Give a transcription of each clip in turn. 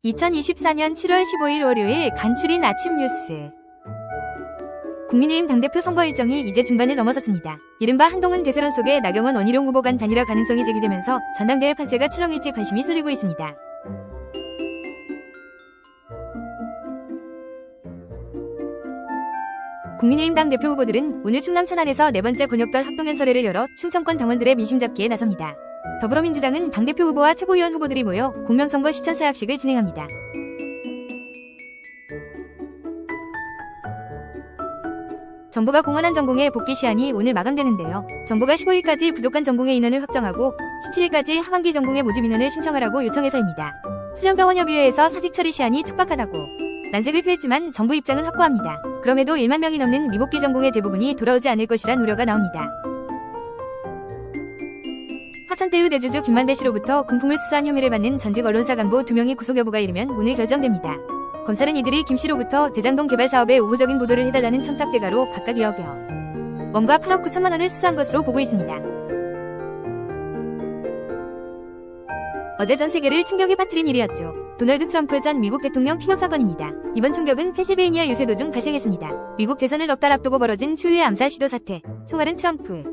2024년 7월 15일 월요일 간추린 아침 뉴스. 국민의힘 당대표 선거 일정이 이제 중반을 넘어섰습니다. 이른바 한동훈 대세론 속에 나경원 원희룡 후보 간 단일화 가능성이 제기되면서 전당대회 판세가 출렁일지 관심이 쏠리고 있습니다. 국민의힘 당대표 후보들은 오늘 충남 천안에서 네 번째 권역별 합동연설회를 열어 충청권 당원들의 민심 잡기에 나섭니다. 더불어민주당은 당대표 후보와 최고위원 후보들이 모여 공명선거 시천 서약식을 진행합니다. 정부가 공언한 전공의 복귀 시한이 오늘 마감되는데요. 정부가 15일까지 부족한 전공의 인원을 확정하고 17일까지 하반기 전공의 모집 인원을 신청하라고 요청해서입니다. 수련병원협의회에서 사직 처리 시한이 촉박하다고 난색을 표했지만 정부 입장은 확고합니다. 그럼에도 1만 명이 넘는 미복귀 전공의 대부분이 돌아오지 않을 것이란 우려가 나옵니다. 화천대유 대주주 김만배 씨로부터 금품을 수수한 혐의를 받는 전직 언론사 간부 2명이 구속 여부가 이르면 오늘 결정됩니다. 검찰은 이들이 김 씨로부터 대장동 개발 사업의 우호적인 보도를 해달라는 청탁대가로 각각 2억여 원과 8억 9천만 원을 수수한 것으로 보고 있습니다. 어제 전 세계를 충격에 빠뜨린 일이었죠. 도널드 트럼프 전 미국 대통령 피격 사건입니다. 이번 충격은 펜실베이니아 유세 도중 발생했습니다. 미국 대선을 넉 달 앞두고 벌어진 초유의 암살 시도 사태. 총알은 트럼프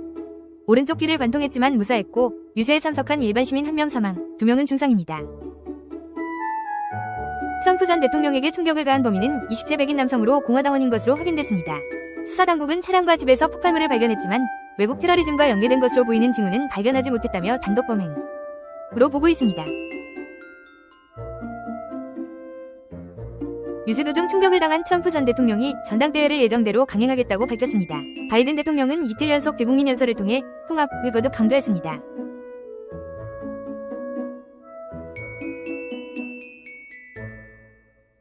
오른쪽 귀를 관통했지만 무사했고 유세에 참석한 일반 시민 1명 사망, 2명은 중상입니다. 트럼프 전 대통령에게 총격을 가한 범인은 20세 백인 남성으로 공화당원인 것으로 확인됐습니다. 수사당국은 차량과 집에서 폭발물을 발견했지만 외국 테러리즘과 연계된 것으로 보이는 징후는 발견하지 못했다며 단독 범행으로 보고 있습니다. 유세 도중 총격을 당한 트럼프 전 대통령이 전당대회를 예정대로 강행하겠다고 밝혔습니다. 바이든 대통령은 이틀 연속 대국민 연설을 통해 통합을 거듭 강조했습니다.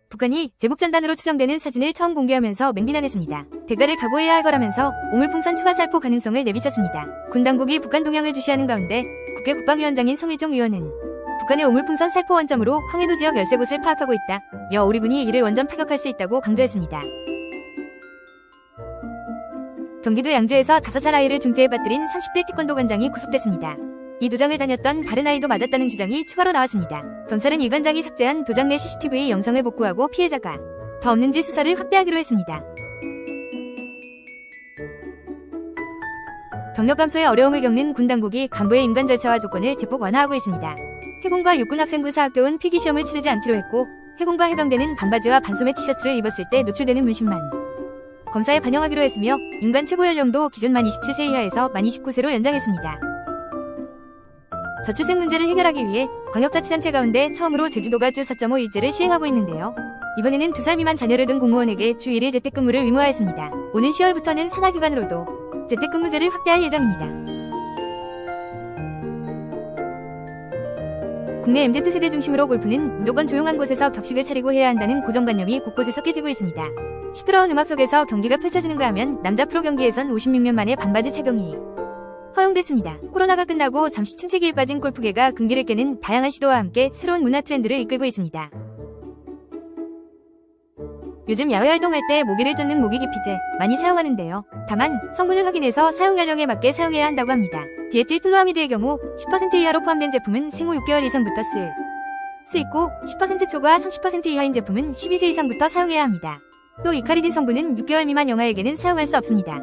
북한이 대북전단으로 추정되는 사진을 처음 공개하면서 맹비난했습니다. 대가를 각오해야 할 거라면서 오물풍선 추가 살포 가능성을 내비쳤습니다. 군 당국이 북한 동향을 주시하는 가운데 국회 국방위원장인 성일종 의원은 북한의 오물풍선 살포 원점으로 황해도 지역 13곳을 파악하고 있다. 우리 군이 이를 원전 타격할 수 있다고 강조했습니다. 경기도 양주에서 5살 아이를 중태에 빠뜨린 30대 태권도 관장이 구속됐습니다. 이 도장을 다녔던 다른 아이도 맞았다는 주장이 추가로 나왔습니다. 경찰은 이 관장이 삭제한 도장 내 CCTV 영상을 복구하고 피해자가 더 없는지 수사를 확대하기로 했습니다. 병력 감소에 어려움을 겪는 군 당국이 간부의 임관 절차와 조건을 대폭 완화하고 있습니다. 해군과 육군학생부 사학교은 필기시험을 치르지 않기로 했고 해군과 해병대는 반바지와 반소매 티셔츠를 입었을 때 노출되는 문신만 검사에 반영하기로 했으며 인간 최고 연령도 기존 만 27세 이하에서 만 29세로 연장했습니다. 저출생 문제를 해결하기 위해 광역자치단체 가운데 처음으로 제주도가 주 4.5 일제를 시행하고 있는데요. 이번에는 2살 미만 자녀를 둔 공무원에게 주 1일 재택근무를 의무화했습니다. 오는 10월부터는 산하기관으로도 재택근무제를 확대할 예정입니다. 국내 MZ세대 중심으로 골프는 무조건 조용한 곳에서 격식을 차리고 해야 한다는 고정관념이 곳곳에서 깨지고 있습니다. 시끄러운 음악 속에서 경기가 펼쳐지는가 하면 남자 프로 경기에선 56년 만에 반바지 착용이 허용됐습니다. 코로나가 끝나고 잠시 침체기에 빠진 골프계가 금기를 깨는 다양한 시도와 함께 새로운 문화 트렌드를 이끌고 있습니다. 요즘 야외 활동할 때 모기를 쫓는 모기 기피제 많이 사용하는데요. 다만 성분을 확인해서 사용 연령에 맞게 사용해야 한다고 합니다. 디에틸 플루아미드의 경우 10% 이하로 포함된 제품은 생후 6개월 이상부터 쓸 수 있고 10% 초과 30% 이하인 제품은 12세 이상부터 사용해야 합니다. 또 이카리딘 성분은 6개월 미만 영아에게는 사용할 수 없습니다.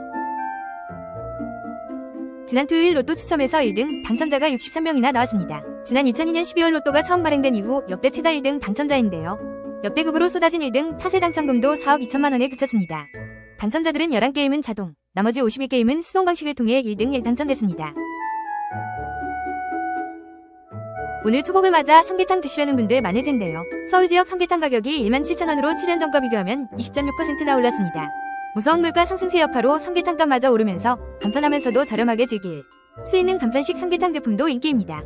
지난 토요일 로또 추첨에서 1등 당첨자가 63명이나 나왔습니다. 지난 2002년 12월 로또가 처음 발행된 이후 역대 최다 1등 당첨자인데요. 역대급으로 쏟아진 1등 타세 당첨금도 4억 2천만 원에 그쳤습니다. 당첨자들은 11게임은 자동, 나머지 52게임은 수동 방식을 통해 1등에 당첨됐습니다. 오늘 초복을 맞아 삼계탕 드시려는 분들 많을 텐데요. 서울 지역 삼계탕 가격이 17,000원으로 7년 전과 비교하면 20.6%나 올랐습니다. 무서운 물가 상승세 여파로 삼계탕값마저 오르면서 간편하면서도 저렴하게 즐길 수 있는 간편식 삼계탕 제품도 인기입니다.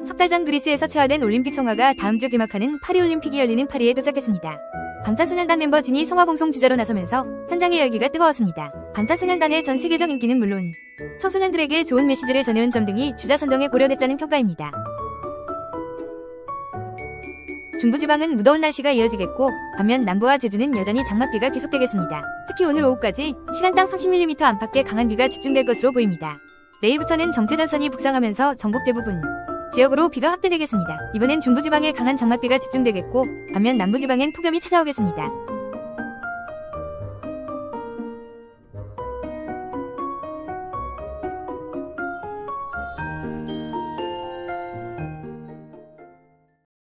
석 달 전 그리스에서 체화된 올림픽 성화가 다음 주 개막하는 파리올림픽이 열리는 파리에 도착했습니다. 방탄소년단 멤버 진이 성화봉송 주자로 나서면서 현장의 열기가 뜨거웠습니다. 방탄소년단의 전 세계적 인기는 물론 청소년들에게 좋은 메시지를 전해온 점 등이 주자 선정에 고려됐다는 평가입니다. 중부지방은 무더운 날씨가 이어지겠고 반면 남부와 제주는 여전히 장맛비가 계속되겠습니다. 특히 오늘 오후까지 시간당 30mm 안팎의 강한 비가 집중될 것으로 보입니다. 내일부터는 정체전선이 북상하면서 전국 대부분 지역으로 비가 확대되겠습니다. 이번엔 중부지방에 강한 장맛비가 집중되겠고 반면 남부지방엔 폭염이 찾아오겠습니다.